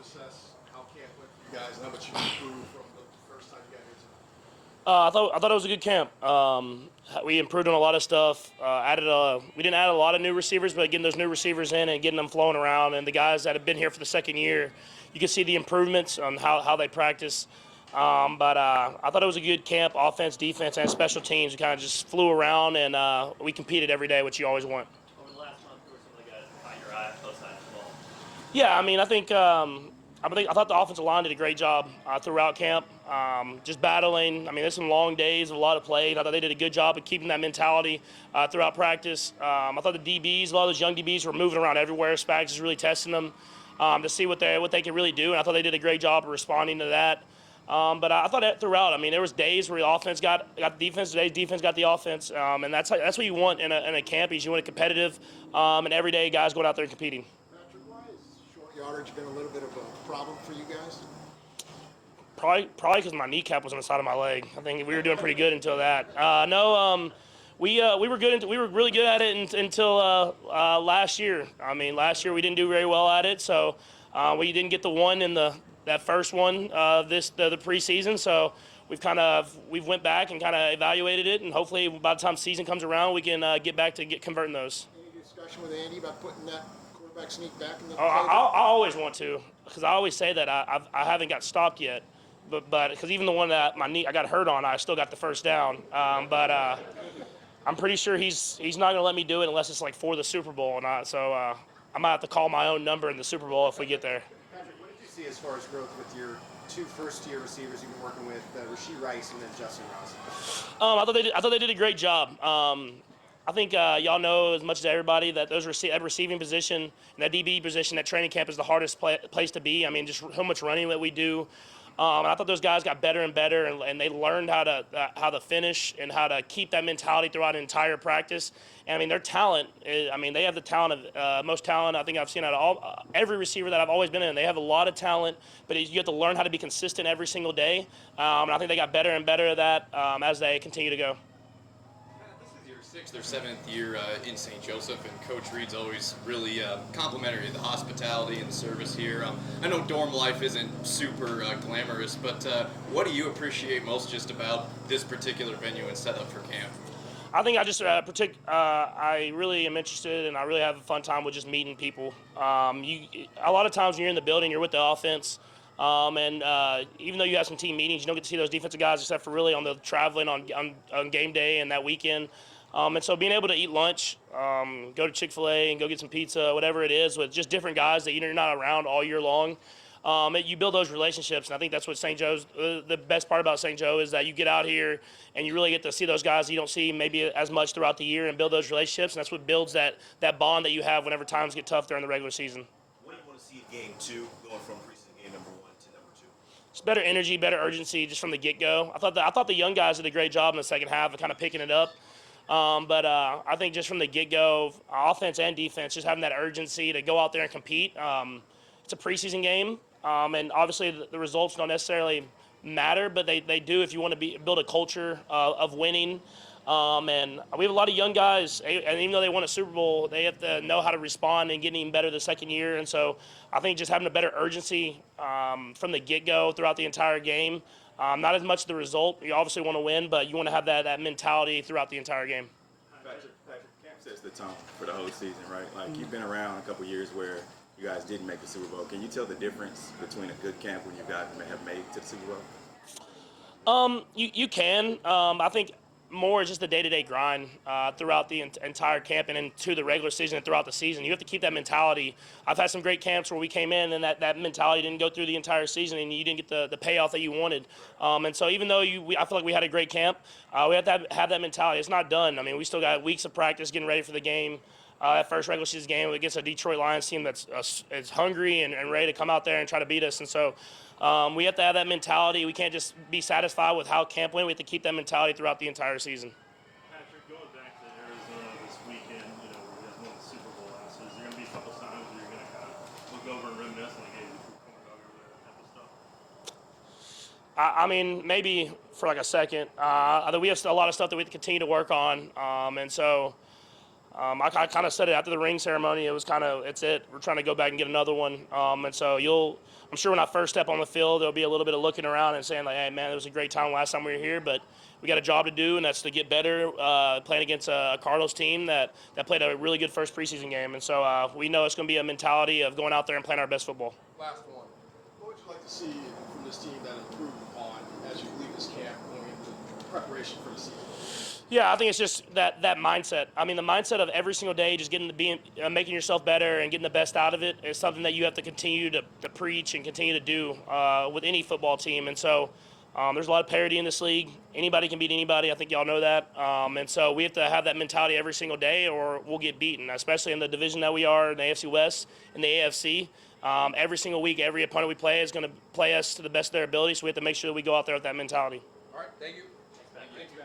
assess how camp went for you guys and how much you improved from the first time you got here tonight? I thought it was a good camp. We improved on a lot of stuff. We didn't add a lot of new receivers, but getting those new receivers in and getting them flowing around, and the guys that have been here for the second year, you can see the improvements on how they practice. But I thought it was a good camp, offense, defense, and special teams. We kind of just flew around, and we competed every day, which you always want. Over the last month, who were some of the guys that caught your eye both sides of the ball? Yeah, I mean, I thought the offensive line did a great job throughout camp, just battling. I mean, there's some long days, a lot of plays. I thought they did a good job of keeping that mentality throughout practice. I thought the DBs, a lot of those young DBs, were moving around everywhere. Spags is really testing them to see what they can really do, and I thought they did a great job of responding to that. But I thought that throughout, I mean, there was days where the offense got the defense, days defense got the offense, and that's what you want in a camp. Is you want it competitive, and every day guys going out there and competing. Patrick, why has short yardage been a little bit of a problem for you guys? Probably because my kneecap was on the side of my leg. I think we were doing pretty good until that. We were good. We were really good at it until last year. I mean, last year we didn't do very well at it, so we didn't get the one in that first one the preseason. So we've went back and kind of evaluated it, and hopefully by the time season comes around, we can get back to converting those. Any discussion with Andy about putting that quarterback sneak back in the? I always want to, because I always say that I haven't got stopped yet. But because even the one that I got hurt on, I still got the first down. But I'm pretty sure he's not going to let me do it unless it's like for the Super Bowl. I might have to call my own number in the Super Bowl if we get there. Patrick, what did you see as far as growth with your two first-year receivers you've been working with, Rashee Rice and then Justin Ross? I thought they did a great job. I think y'all know as much as everybody that that receiving position and that DB position, that training camp is the hardest place to be. I mean, just how much running that we do. And I thought those guys got better and better, and they learned how to finish and how to keep that mentality throughout an entire practice. And I mean, their talent they have the talent of most talent I think I've seen out of every receiver that I've always been in. They have a lot of talent, but you have to learn how to be consistent every single day. And I think they got better and better at that as they continue to go. Sixth or seventh year in St. Joseph, and Coach Reed's always really complimentary of the hospitality and the service here. I know dorm life isn't super glamorous, but what do you appreciate most just about this particular venue and setup for camp? I think I really am interested, and I really have a fun time with just meeting people. A lot of times when you're in the building, you're with the offense. Even though you have some team meetings, you don't get to see those defensive guys except for really on the traveling on game day and that weekend. And so being able to eat lunch, go to Chick-fil-A and go get some pizza, whatever it is, with just different guys that you're not around all year long, you build those relationships. And I think that's what St. Joe's, the best part about St. Joe is that you get out here and you really get to see those guys that you don't see maybe as much throughout the year and build those relationships. And that's what builds that bond that you have whenever times get tough during the regular season. What do you want to see in game two, going from preseason game number 1 to number 2? It's better energy, better urgency just from the get-go. I thought the young guys did a great job in the second half of kind of picking it up. But I think just from the get-go, offense and defense, just having that urgency to go out there and compete. It's a preseason game, and obviously the results don't necessarily matter, but they do if you want to build a culture of winning. And we have a lot of young guys, and even though they won a Super Bowl, they have to know how to respond and get even better the second year. And so I think just having a better urgency from the get-go throughout the entire game. Not as much the result. You obviously want to win, but you want to have that mentality throughout the entire game. Patrick, camp sets the tone for the whole season, right? Like, you've been around a couple years where you guys didn't make the Super Bowl. Can you tell the difference between a good camp when you guys have made it to the Super Bowl? You can. I think more is just the day-to-day grind throughout the entire camp and into the regular season and throughout the season. You have to keep that mentality. I've had some great camps where we came in and that mentality didn't go through the entire season and you didn't get the payoff that you wanted. And so even though I feel like we had a great camp, we have to have that mentality. It's not done. I mean, we still got weeks of practice getting ready for the game. That first regular season game against a Detroit Lions team that's hungry and ready to come out there and try to beat us. And so we have to have that mentality. We can't just be satisfied with how camp went. We have to keep that mentality throughout the entire season. Patrick, going back to Arizona this weekend, where you guys won the Super Bowl last, is there going to be a couple times where you're going to kind of look over and reminisce like, hey, we threw corn dog over there, that type of stuff? I mean, maybe for like a second. I think we have a lot of stuff that we have to continue to work on. And so I kind of said it after the ring ceremony. It was it's it. We're trying to go back and get another one. And so I'm sure when I first step on the field, there'll be a little bit of looking around and saying like, hey man, it was a great time last time we were here, but we got a job to do, and that's to get better. Playing against a Cardinals team that played a really good first preseason game, and so we know it's going to be a mentality of going out there and playing our best football. Last one. What would you like to see from this team that improved upon as you leave this camp going into preparation for the season? Yeah, I think it's just that mindset. I mean, the mindset of every single day, just making yourself better and getting the best out of it is something that you have to continue to preach and continue to do with any football team. And so there's a lot of parity in this league. Anybody can beat anybody. I think y'all know that. And so we have to have that mentality every single day or we'll get beaten, especially in the division that we are, in the AFC West and the AFC. Every single week, every opponent we play is going to play us to the best of their ability, so we have to make sure that we go out there with that mentality. All right, thank you. Thank you.